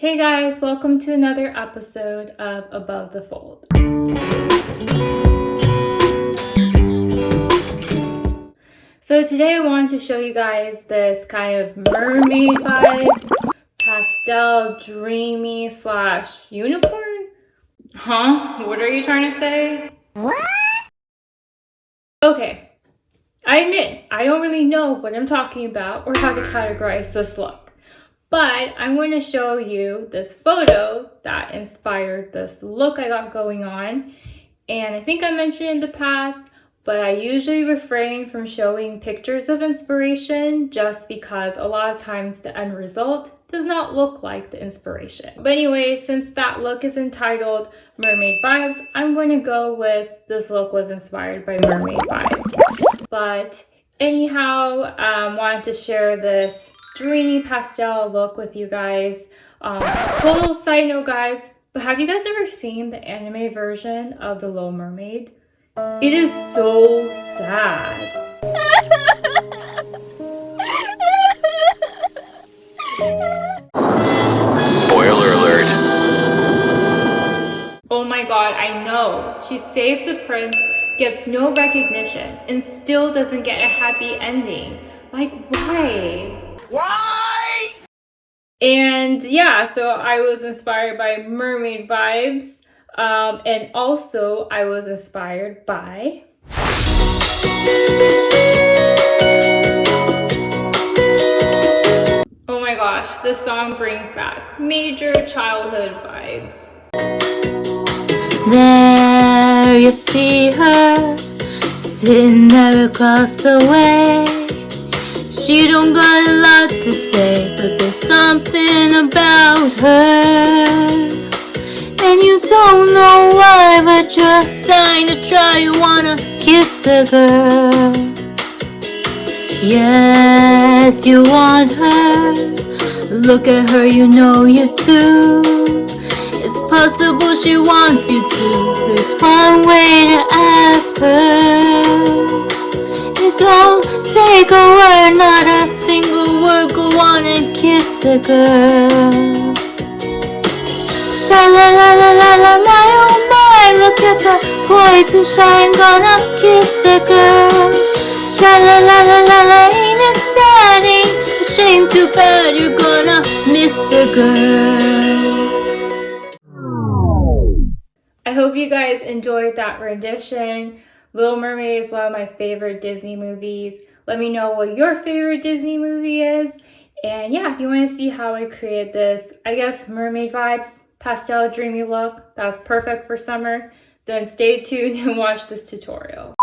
Hey guys, welcome to another episode of Above the Fold. So today I wanted to show you guys this kind of mermaid vibes, pastel, dreamy / unicorn? Huh? What are you trying to say? What? Okay, I admit I don't really know what I'm talking about or how to categorize this look. But I'm going to show you this photo that inspired this look I got going on. And I think I mentioned in the past, but I usually refrain from showing pictures of inspiration just because a lot of times the end result does not look like the inspiration. But anyway, since that look is entitled Mermaid Vibes, I'm going to go with this look was inspired by Mermaid Vibes. But anyhow, wanted to share this dreamy pastel look with you guys. Total side note, guys, but have you guys ever seen the anime version of The Little Mermaid? It is so sad. Spoiler alert. Oh my god, I know. She saves the prince, gets no recognition, and still doesn't get a happy ending. Like, why? Why? And yeah, so I was inspired by Mermaid Vibes, and also I was inspired by oh my gosh, this song brings back major childhood vibes. There you see her, sitting there across the way. She don't got a lot to say, but there's something about her. And you don't know why, but you're dying to try. You wanna kiss the girl. Yes, you want her. Look at her, you know you do. It's possible she wants you to. There's one way to ask her. You don't take a word, not a single word. Go on and kiss the girl. La la la la la la, my oh my. Look at the boy to shine, gonna kiss the girl. La la la la la la, ain't it sad, ain't a shame, too bad. You're gonna miss the girl. I hope you guys enjoyed that rendition. Little Mermaid is one of my favorite Disney movies. Let me know what your favorite Disney movie is. And yeah, if you want to see how I created this, I guess, mermaid vibes, pastel dreamy look, that's perfect for summer, then stay tuned and watch this tutorial.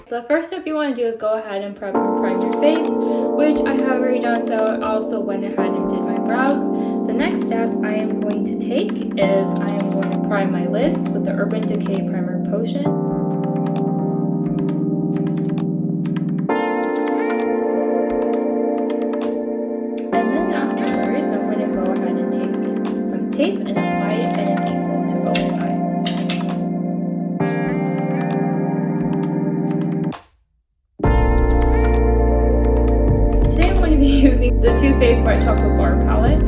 So the first step you want to do is go ahead and prime your face, which I have already done, so I also went ahead and did my brows. The next step I am going to take is I am going to prime my lids with the Urban Decay Primer Potion. And then afterwards, I'm going to go ahead and take some tape and apply it at an angle to both sides. Using the Too Faced White Chocolate Bar palette,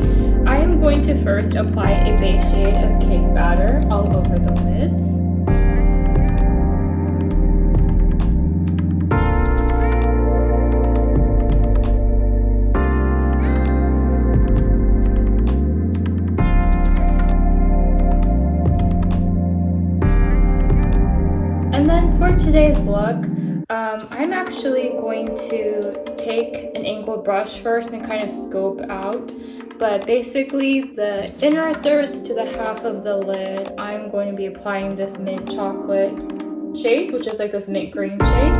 I am going to first apply a base shade of cake batter all over the lids. And then for today's look, I'm actually going to take an angled brush first and kind of scope out, but basically the inner thirds to the half of the lid, I'm going to be applying this mint chocolate shade, which is like this mint green shade,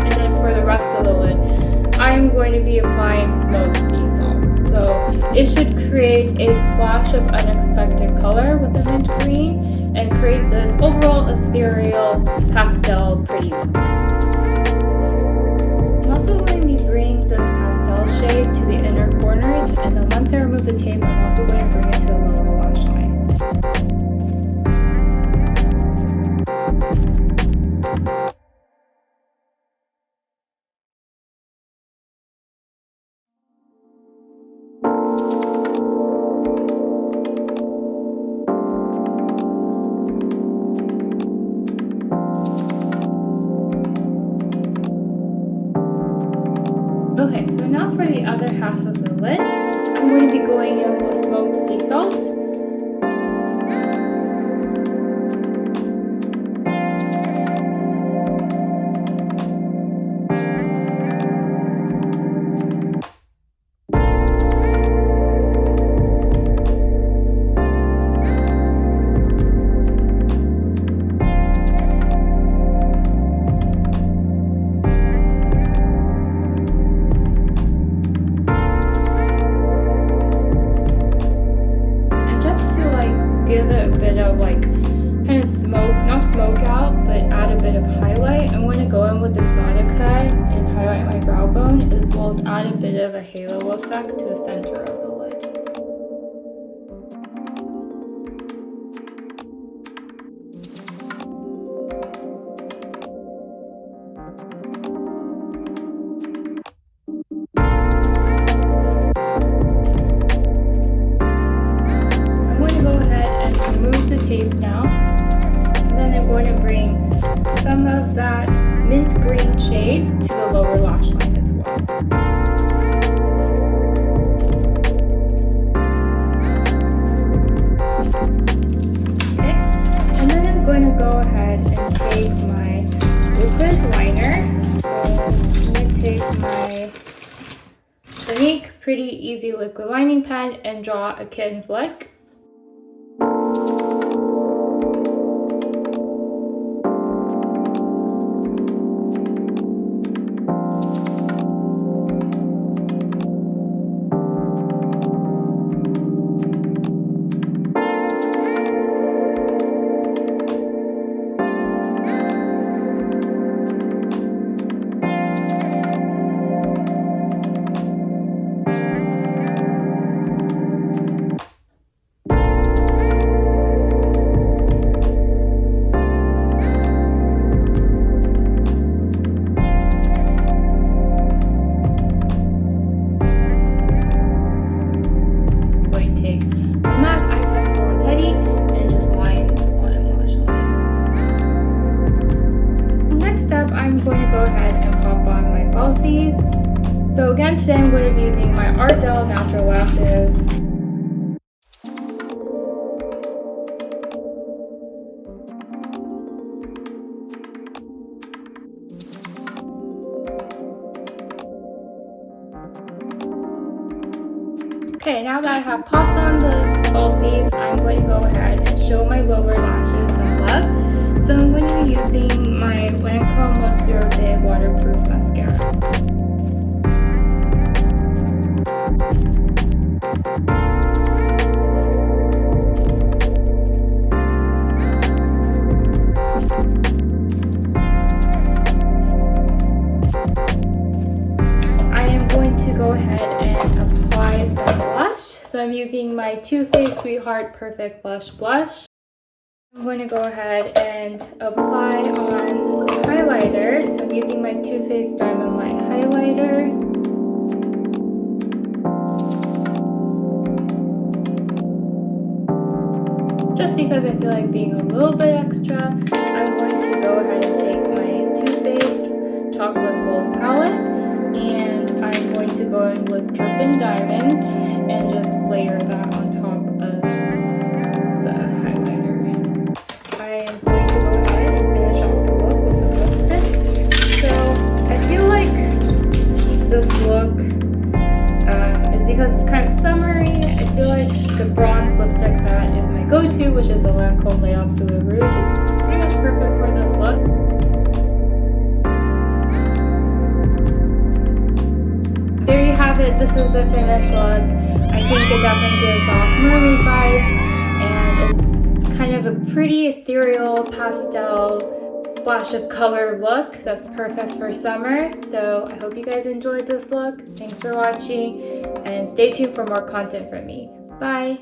and then for the rest of the lid, I'm going to be applying smoked sea salt. So it should create a splash of unexpected color with the mint green and create this overall ethereal pastel pretty look. I'm also going to be bringing this pastel Okay, so now for the other half of the lid, I'm going to be going in with smoked sea salt. Give it a bit of like kind of smoke, not smoke out, but add a bit of highlight. I'm going to go in with Exotica and highlight my brow bone, as well as add a bit of a halo effect to the center of the lid. Tape now, and then I'm going to bring some of that mint green shade to the lower lash line as well. Okay, and then I'm going to go ahead and take my liquid liner. So I'm going to take my Clinique Pretty Easy liquid lining pen and draw a kitten flick. So again, today I'm going to be using my Idole natural lashes. Okay, now that I have popped on the falsies, I'm going to go ahead and show my lower lashes some love. So I'm going to be using my Lancome Mascara Big Waterproof Mascara. Go ahead and apply some blush. So I'm using my Too Faced Sweetheart Perfect Blush Blush. I'm going to go ahead and apply on highlighter. So I'm using my Too Faced Diamond Light highlighter. Just because I feel like being a little bit extra, I'm going to go ahead and take my Too Faced Chocolate Gold palette. And I'm going to go in with Drippin' Diamonds and just layer that on top of the highlighter. I am going to go ahead and finish off the look with some lipstick. So I feel like this look is because it's kind of summery. I feel like the bronze lipstick that is my go-to, which is the Lancome Les Absolute Rouge, is pretty much perfect for this look. There you have it. This is the finished look. I think it definitely gives off mermaid vibes, and it's kind of a pretty ethereal pastel splash of color look that's perfect for summer. So I hope you guys enjoyed this look. Thanks for watching, and stay tuned for more content from me. Bye!